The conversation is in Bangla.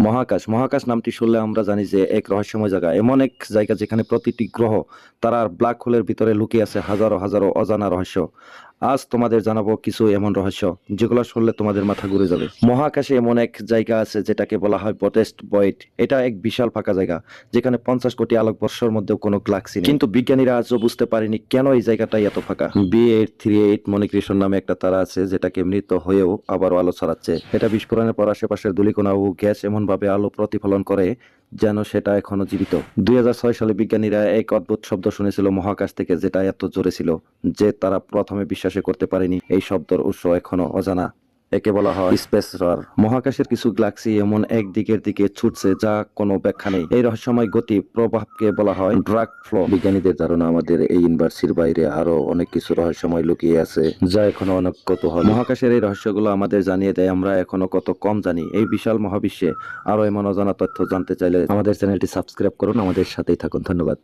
মহাকাশ মহাকাশ নামটি শুনলে আমরা জানি যে এক রহস্যময় জায়গা, এমন এক জায়গা যেখানে প্রতিটি গ্রহ তারার ব্ল্যাক হোলের ভিতরে লুকিয়ে আছে হাজারো হাজারো অজানা রহস্য। আজ তোমাদের জানাবো কিছু এমন রহস্য যেগুলো শুনলে তোমাদের মাথা ঘুরে যাবে। মহাকাশে এমন এক জায়গা আছে যেটাকে বলা হয় বটেস্ট বয়েড। এটা এক বিশাল ফাঁকা জায়গা যেখানে 50 কোটি আলোকবর্ষের মধ্যেও কোনো গ্যালাক্সি নেই। কিন্তু বিজ্ঞানীরা আজও বুঝতে পারেনি কেন এই জায়গাটাই এত ফাঁকা। B838 মনিক্রিশন নামে একটা তারা আছে যেটাকে মৃত হয়েও আবারও আলো ছড়াচ্ছে। এটা বিস্ফোরণের পর আশেপাশের ধূলিকণা ও গ্যাস এমন ভাবে আলো প্রতিফলন করে যেন সেটা এখনো জীবিত। 2006 সালে বিজ্ঞানীরা এক অদ্ভুত শব্দ শুনেছিল মহাকাশ থেকে, যেটা এত জোরে ছিল যে তারা প্রথমে বিশ্বাসই করতে পারেনি। এই শব্দের উৎস এখনো অজানা। একে বলা হয় স্পেস রয়ার। মহাকাশের কিছু গ্যালাক্সি এমন এক দিকের দিকে ছুটছে যা কোনো ব্যাখ্যা নেই। এই রহস্যময় গতি প্রভাবকে বলা হয় ড্রাগ ফ্লো। বিজ্ঞানীদের ধারণা আমাদের এই ইউনিভার্সিটির বাইরে আরো অনেক কিছু রহস্যময় লুকিয়ে আছে যা এখনো অনেক কৌতূহল। মহাকাশের এই রহস্যগুলো আমাদের জানিয়ে দেয় আমরা এখনো কত কম জানি। এই বিশাল মহাবিশ্বে আরো এমন অজানা তথ্য জানতে চাইলে আমাদের চ্যানেলটি সাবস্ক্রাইব করুন, আমাদের সাথেই থাকুন। ধন্যবাদ।